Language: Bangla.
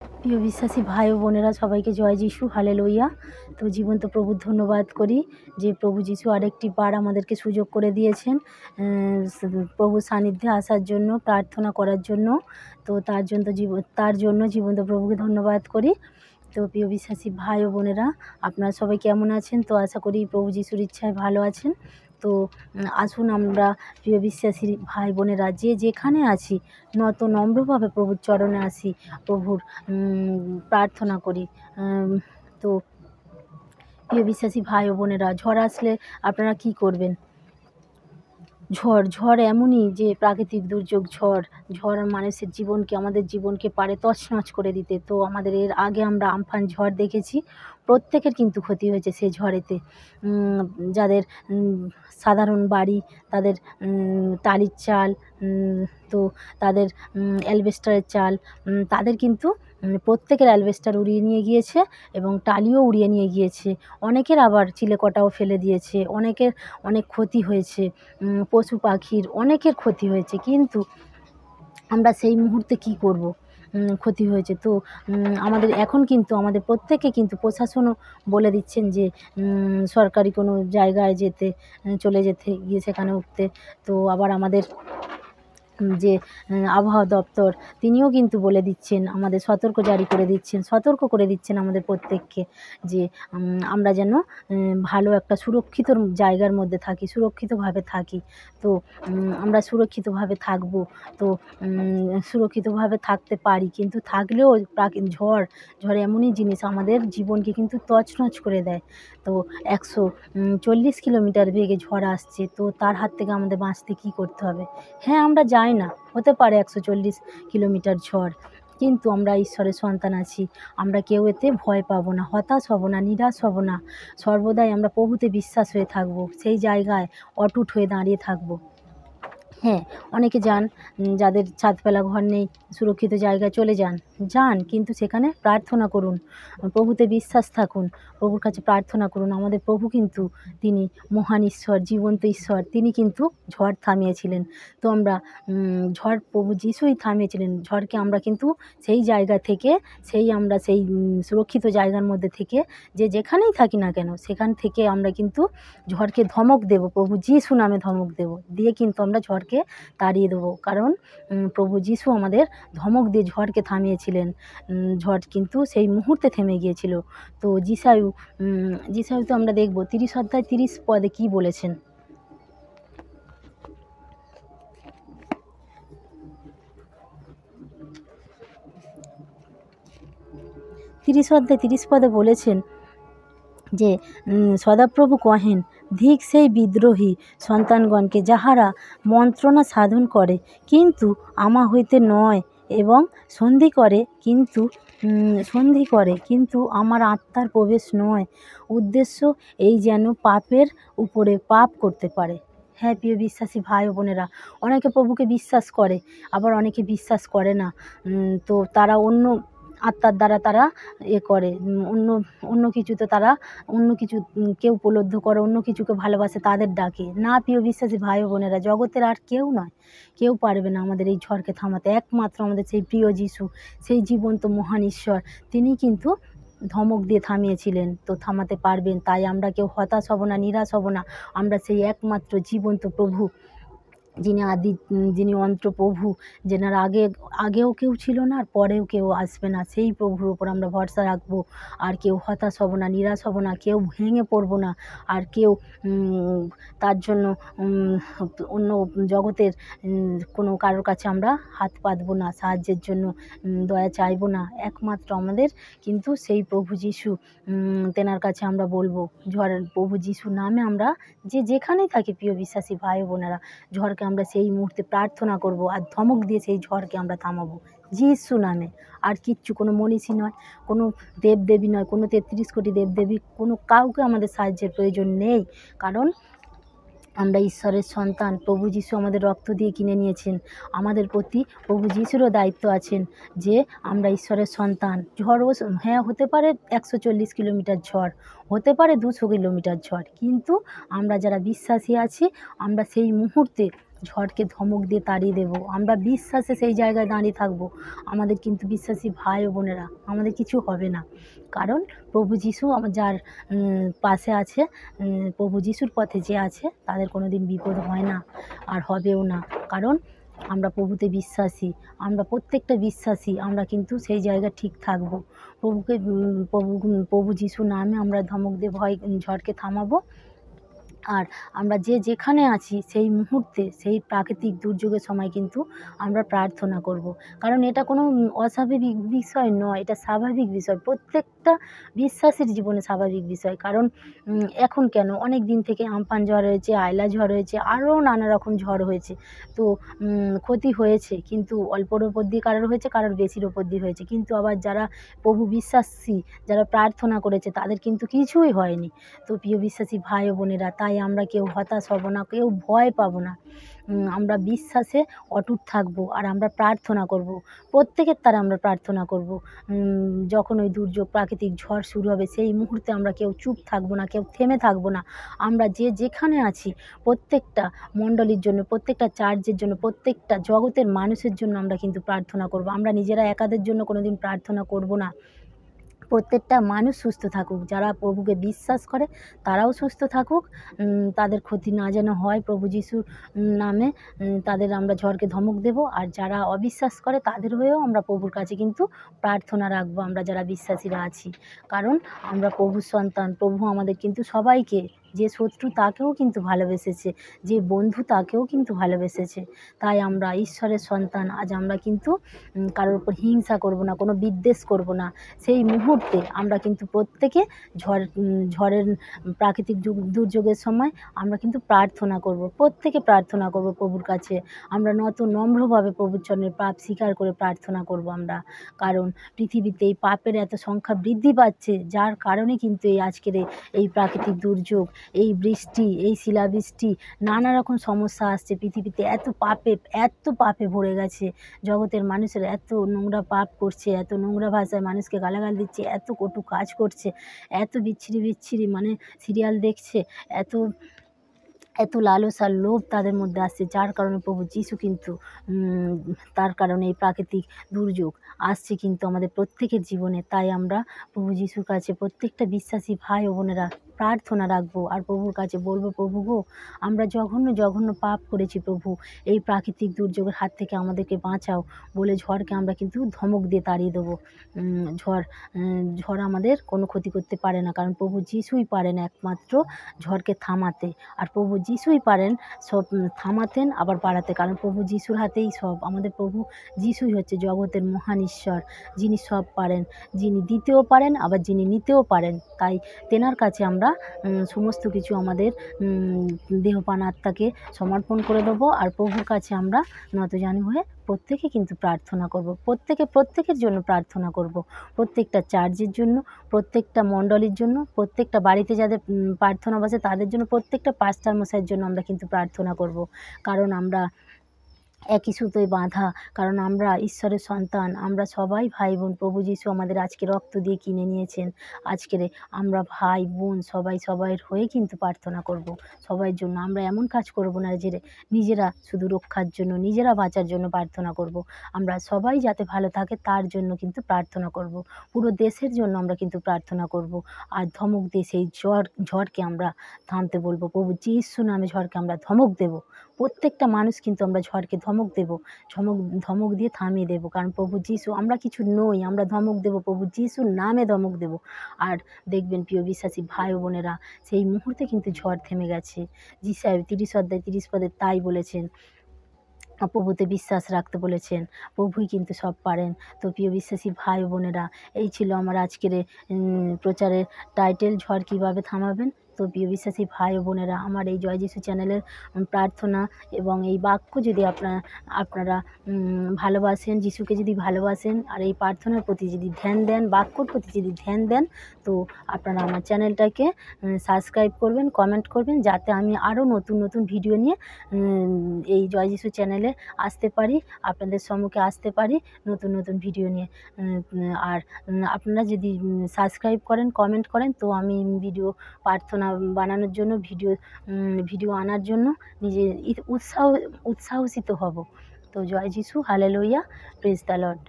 প্রিয় বিশ্বাসী ভাই ও বোনেরা, সবাইকে জয় যিশু, হালেলুয়া। তো জীবন্ত প্রভুর ধন্যবাদ করি যে প্রভু যিশু আরেকটি বার আমাদেরকে সুযোগ করে দিয়েছেন প্রভুর সান্নিধ্যে আসার জন্য, প্রার্থনা করার জন্য। তো তার জন্য জীবন্ত প্রভুকে ধন্যবাদ করি। তো প্রিয় বিশ্বাসী ভাই ও বোনেরা, আপনারা সবাই কেমন আছেন? তো আশা করি প্রভু যিশুর ইচ্ছায় ভালো আছেন। তো আসুন আমরা প্রিয় বিশ্বাসী ভাই বোনেরা যে যেখানে আছি নম্রভাবে প্রভুর চরণে আসি, প্রভুর প্রার্থনা করি। তো প্রিয় বিশ্বাসী ভাই ও বোনেরা, ঝড় আসলে আপনারা কি করবেন? ঝড় এমনই যে প্রাকৃতিক দুর্যোগ। ঝড় মানুষের জীবনকে, আমাদের জীবনকে পারে তছনছ করে দিতে। তো আমাদের এর আগে আমরা আমফান ঝড় দেখেছি, প্রত্যেকের কিন্তু ক্ষতি হয়েছে সেই ঝড়েতে। যাদের সাধারণ বাড়ি, তাদের টালির চাল, তো তাদের অ্যালবেস্টারের চাল, তাদের কিন্তু প্রত্যেকের অ্যালবেস্টার উড়িয়ে নিয়ে গিয়েছে এবং টালিও উড়িয়ে নিয়ে গিয়েছে। অনেকের আবার চিলেকোঠাও ফেলে দিয়েছে, অনেকের অনেক ক্ষতি হয়েছে, পশু পাখির অনেকের ক্ষতি হয়েছে। কিন্তু আমরা সেই মুহূর্তে কি করব? ক্ষতি হয়েছে তো আমাদের এখন কিন্তু আমাদের প্রত্যেককে কিন্তু প্রশাসনও বলে দিচ্ছেন যে সরকারি কোনো জায়গায় চলে যেতে গিয়ে সেখানে উঠতে। তো আবার আমাদের যে আবহাওয়া দপ্তর, তিনিও কিন্তু বলে দিচ্ছেন, আমাদের সতর্ক করে দিচ্ছেন আমাদের প্রত্যেককে যে আমরা যেন ভালো একটা সুরক্ষিত জায়গার মধ্যে থাকি, সুরক্ষিতভাবে থাকি। তো আমরা সুরক্ষিতভাবে থাকবো। তো সুরক্ষিতভাবে থাকতে পারি, কিন্তু থাকলেও ঝড় এমনই জিনিস আমাদের জীবনকে কিন্তু তছনছ করে দেয়। তো 140 কিলোমিটার বেগে ঝড় আসছে, তো তার হাত থেকে আমাদের বাঁচতে কী করতে হবে? হ্যাঁ, আমরা যাই না, হতে পারে 140 কিলোমিটার ঝড়, কিন্তু আমরা ঈশ্বরের সন্তান আছি। আমরা কেউ এতে ভয় পাবো না, হতাশ হব না, নিরাশ হব না। সর্বদাই আমরা প্রভুতে বিশ্বাস হয়ে থাকবো, সেই জায়গায় অটুট হয়ে দাঁড়িয়ে থাকবো। হ্যাঁ, অনেকে যান, যাদের ছাদফেলা ঘর নেই, সুরক্ষিত জায়গায় চলে যান, কিন্তু সেখানে প্রার্থনা করুন, প্রভুতে বিশ্বাস থাকুন, প্রভুর কাছে প্রার্থনা করুন। আমাদের প্রভু কিন্তু তিনি মহান ঈশ্বর, জীবন্ত ঈশ্বর, তিনি কিন্তু ঝড় থামিয়েছিলেন। তো আমরা প্রভু যিশুই থামিয়েছিলেন ঝড়কে। আমরা কিন্তু সেই জায়গা থেকে, আমরা সেই সুরক্ষিত জায়গার মধ্যে থেকে, যেখানেই থাকি না কেন, সেখান থেকে আমরা কিন্তু ঝড়কে ধমক দেব, প্রভু যিশু নামে ধমক দেব, দিয়ে কিন্তু আমরা ঝড়কে তাড়িয়ে দেবো। কারণ প্রভু যিশু আমাদের ধমক দিয়ে ঝড়কে থামিয়েছিলেন। ঝড় কিন্তু সেই মুহূর্তে থেমে গিয়েছিল। তো যিশায়ু তো আমরা দেখব 30 অধ্যায় 30 পদে কী বলেছেন। 30 অধ্যায় 30 পদে বলেছেন যে সদাপ্রভু কহেন, ধিক সেই বিদ্রোহী সন্তানগণকে যাহারা মন্ত্রণা সাধন করে কিন্তু আমা হইতে নয়, এবং সন্ধি করে কিন্তু আমার আত্মার প্রবেশ নয়, উদ্দেশ্য এই যেন পাপের উপরে পাপ করতে পারে। হ্যাঁ, প্রিয় বিশ্বাসী ভাই ও বোনেরা, অনেকে প্রভুকে বিশ্বাস করে, আবার অনেকে বিশ্বাস করে না। তো তারা অন্য আত্মার দ্বারা তারা করে, অন্য কিছুতে তারা অন্য কিছু, কেউ উপলব্ধ করে, অন্য কিছুকে ভালোবাসে, তাদের ডাকে। না, প্রিয় বিশ্বাসী ভাই ও বোনেরা, জগতের আর কেউ নয়, কেউ পারবে না আমাদের এই ঝড়কে থামাতে। একমাত্র আমাদের সেই প্রিয় যিশু, সেই জীবন্ত মহান ঈশ্বর, তিনি কিন্তু ধমক দিয়ে থামিয়েছিলেন, তো থামাতে পারবেন। তাই আমরা কেউ হতাশ হব না, নিরাশ হব না। আমরা সেই একমাত্র জীবন্ত প্রভু, যিনি অন্তপ্রভু, যেনার আগেও কেউ ছিল না আর পরেও কেউ আসবে না, সেই প্রভুর ওপর আমরা ভরসা রাখবো। আর কেউ হতাশ হব না, নিরাশ হব না, কেউ ভেঙে পড়ব না, আর কেউ তার জন্য অন্য জগতের কোনো কারোর কাছে আমরা হাত পাতবো না, সাহায্যের জন্য দয়া চাইবো না। একমাত্র আমাদের কিন্তু সেই প্রভু যিশু, তেনার কাছে আমরা বলবো। প্রভু যিশুর নামে আমরা যেখানেই থাকি, প্রিয় বিশ্বাসী ভাই বোনেরা, ঝড়কে আমরা সেই মুহূর্তে প্রার্থনা করব আর ধমক দিয়ে সেই ঝড়কে আমরা থামাবো যিশু নামে। আর কিচ্ছু, কোনো মনীষী নয়, কোনো দেবদেবী নয়, কোনো 33 কোটি দেবদেবী, কোনো কাউকে আমাদের সাহায্যের প্রয়োজন নেই। কারণ আমরা ঈশ্বরের সন্তান, প্রভু যিশু আমাদের রক্ত দিয়ে কিনে নিয়েছেন। আমাদের প্রতি প্রভু যিশুরও দায়িত্ব আছেন যে আমরা ঈশ্বরের সন্তান। ঝড়ও হ্যাঁ হতে পারে 140 কিলোমিটার ঝড়, হতে পারে 200 কিলোমিটার ঝড়, কিন্তু আমরা যারা বিশ্বাসী আছি, আমরা সেই মুহূর্তে ঝড়কে ধমক দিয়ে তাড়িয়ে দেবো। আমরা বিশ্বাসে সেই জায়গায় দাঁড়িয়ে থাকবো। আমাদের কিন্তু বিশ্বাসী ভাই ও বোনেরা, আমাদের কিছু হবে না। কারণ প্রভু যিশু যার পাশে আছে, প্রভু যিশুর পথে যে আছে তাদের কোনো দিন বিপদ হয় না, আর হবেও না। কারণ আমরা প্রভুতে বিশ্বাসী, আমরা প্রত্যেকটা বিশ্বাসী, আমরা কিন্তু সেই জায়গায় ঠিক থাকবো। প্রভুকে প্রভু যিশুর নামে আমরা ধমক দিয়ে ঝড়কে থামাবো। আর আমরা যেখানে আছি সেই মুহূর্তে, সেই প্রাকৃতিক দুর্যোগের সময় কিন্তু আমরা প্রার্থনা করব। কারণ এটা কোনো অস্বাভাবিক বিষয় নয়, এটা স্বাভাবিক বিষয়। প্রত্যেকটা বিশ্বাসীর জীবনে স্বাভাবিক বিষয়। কারণ এখন কেন, অনেক দিন থেকে আমফান ঝড় হয়েছে, আয়লা ঝড় হয়েছে, আরও নানা রকম ঝড় হয়েছে। তো ক্ষতি হয়েছে, কিন্তু অল্পর ওপর দিয়ে কারোর হয়েছে, কারোর বেশির ওপর দিয়ে হয়েছে। কিন্তু আবার যারা প্রভু বিশ্বাসী, যারা প্রার্থনা করেছে, তাদের কিন্তু কিছুই হয়নি। তো প্রিয় বিশ্বাসী ভাই ও বোনেরা, তাই আমরা কেউ হতাশ হব না, কেউ ভয় পাবো না। আমরা বিশ্বাসে অটুট থাকবো, আর আমরা প্রার্থনা করব। প্রত্যেকের দ্বারা আমরা প্রার্থনা করব। যখন ওই দুর্যোগ, প্রাকৃতিক ঝড় শুরু হবে, সেই মুহূর্তে আমরা কেউ চুপ থাকবো না, কেউ থেমে থাকবো না। আমরা যেখানে আছি, প্রত্যেকটা মণ্ডলীর জন্য, প্রত্যেকটা চার্চের জন্য, প্রত্যেকটা জগতের মানুষের জন্য আমরা কিন্তু প্রার্থনা করব। আমরা নিজেরা একাদের জন্য কোনোদিন প্রার্থনা করব না। প্রত্যেকটা মানুষ সুস্থ থাকুক, যারা প্রভুকে বিশ্বাস করে তারাও সুস্থ থাকুক, তাদের ক্ষতি না যেন হয় প্রভু যিশুর নামে। তাদের আমরা ঝড়কে ধমক দেব। আর যারা অবিশ্বাস করে তাদের হয়েও আমরা প্রভুর কাছে কিন্তু প্রার্থনা রাখবো, আমরা যারা বিশ্বাসীরা আছি। কারণ আমরা প্রভুর সন্তান, প্রভু আমাদের কিন্তু সবাইকে, যে শত্রু তাকেও কিন্তু ভালোবেসেছে, যে বন্ধু তাকেও কিন্তু ভালোবেসেছে। তাই আমরা ঈশ্বরের সন্তান। আজ আমরা কিন্তু কারোর উপর হিংসা করব না, কোনো বিদ্বেষ করব না। সেই মুহূর্তে আমরা কিন্তু প্রত্যেকে ঝড়ের প্রাকৃতিক দুর্যোগের সময় আমরা কিন্তু প্রার্থনা করব, প্রত্যেকে প্রার্থনা করব প্রভুর কাছে। আমরা নম্রভাবে প্রভুর চরণে পাপ স্বীকার করে প্রার্থনা করব আমরা। কারণ পৃথিবীতে এই পাপের এত সংখ্যা বৃদ্ধি পাচ্ছে, যার কারণে কিন্তু এই আজকের এই প্রাকৃতিক দুর্যোগ, এই বৃষ্টি, এই শিলাবৃষ্টি, নানা রকম সমস্যা আসছে। পৃথিবীতে এত পাপে ভরে গেছে। জগতের মানুষেরা এত নোংরা পাপ করছে, এত নোংরা ভাষায় মানুষকে গালাগাল দিচ্ছে, এত কটু কাজ করছে, এত বিচ্ছিরি মানে সিরিয়াল দেখছে, এত এত লালসার লোভ তাদের মধ্যে আসছে, যার কারণে প্রভু যিশু কিন্তু তার কারণে এই প্রাকৃতিক দুর্যোগ আসছে কিন্তু আমাদের প্রত্যেকের জীবনে। তাই আমরা প্রভু যিশুর কাছে প্রত্যেকটা বিশ্বাসী ভাই ও বোনেরা প্রার্থনা রাখবো, আর প্রভুর কাছে বলবো, প্রভু গো, আমরা জঘন্য পাপ করেছি প্রভু, এই প্রাকৃতিক দুর্যোগের হাত থেকে আমাদেরকে বাঁচাও বলে ঝড়কে আমরা কিন্তু ধমক দিয়ে তাড়িয়ে দেবো। ঝড় আমাদের কোনো ক্ষতি করতে পারে না, কারণ প্রভু যিশুই পারেন একমাত্র ঝড়কে থামাতে। আর প্রভু যিশুই পারেন সব থামাতেন আবার বাড়াতে, কারণ প্রভু যিশুর হাতেই সব। আমাদের প্রভু যিশুই হচ্ছে জগতের মহান ঈশ্বর, যিনি সব পারেন, যিনি দিতেও পারেন আবার যিনি নিতেও পারেন। তাই তেনার কাছে আমরা সমস্ত কিছু আমাদের দেহপান আত্মাকে সমর্পণ করে দেবো, আর প্রভুর কাছে আমরা নতজানু হয়ে প্রত্যেকে কিন্তু প্রার্থনা করব। প্রত্যেকের জন্য প্রার্থনা করব, প্রত্যেকটা চার্চের জন্য, প্রত্যেকটা মণ্ডলীর জন্য, প্রত্যেকটা বাড়িতে যাদের প্রার্থনা বসে তাদের জন্য, প্রত্যেকটা পাস্টার মশাইয়ের জন্য আমরা কিন্তু প্রার্থনা করব। কারণ আমরা একই সুতোয় বাঁধা, কারণ আমরা ঈশ্বরের সন্তান, আমরা সবাই ভাই বোন। প্রভু যিশু আমাদের আজকে রক্ত দিয়ে কিনে নিয়েছেন। আজকের আমরা ভাই বোন সবাই সবাইয়ের হয়ে কিন্তু প্রার্থনা করব, সবার জন্য। আমরা এমন কাজ করব না যে নিজেরা শুধু রক্ষার জন্য, নিজেরা বাঁচার জন্য প্রার্থনা করব। আমরা সবাই যাতে ভালো থাকে তার জন্য কিন্তু প্রার্থনা করব, পুরো দেশের জন্য আমরা কিন্তু প্রার্থনা করব। আর ধমক দিয়ে সেই ঝড়কে আমরা থামতে বলবো। প্রভু যিশু নামে ঝড়কে আমরা ধমক দেব। প্রত্যেকটা মানুষ কিন্তু আমরা ঝড়কে ধমক দেব, ধমক দিয়ে থামিয়ে দেব। কারণ প্রভু যিশু, আমরা কিছু নই, আমরা ধমক দেব, প্রভু যিশুর নামে ধমক দেব। আর দেখবেন প্রিয় বিশ্বাসী ভাই ও বোনেরা, সেই মুহূর্তে কিন্তু ঝড় থেমে গেছে। যিশায় 30 অধ্যায় 30 পদে তাই বলেছেন, প্রভুতে বিশ্বাস রাখতে বলেছেন। প্রভুই কিন্তু সব পারেন। তো প্রিয় বিশ্বাসী ভাই ও বোনেরা, এই ছিল আমার আজকের প্রচারের টাইটেল, ঝড় কীভাবে থামাবেন। তো প্রিয় বিশ্বাসী ভাই ও বোনেরা, আমার এই জয় যিশু চ্যানেলের প্রার্থনা এবং এই বাক্য যদি আপনারা ভালোবাসেন, যিশুকে যদি ভালোবাসেন, আর এই প্রার্থনার প্রতি যদি ধ্যান দেন, বাক্যর প্রতি যদি ধ্যান দেন, তো আপনারা আমার চ্যানেলটাকে সাবস্ক্রাইব করবেন, কমেন্ট করবেন, যাতে আমি আরও নতুন ভিডিও নিয়ে এই জয় যিশু চ্যানেলে আসতে পারি, আপনাদের সম্মুখে আসতে পারি নতুন ভিডিও নিয়ে। আর আপনারা যদি সাবস্ক্রাইব করেন, কমেন্ট করেন, তো আমি ভিডিও প্রার্থনা বানানোর জন্য, ভিডিও আনার জন্য নিজে উৎসাহিত হব। তো জয় যিশু, হালেলুয়া, প্রেজ দ্য লর্ড।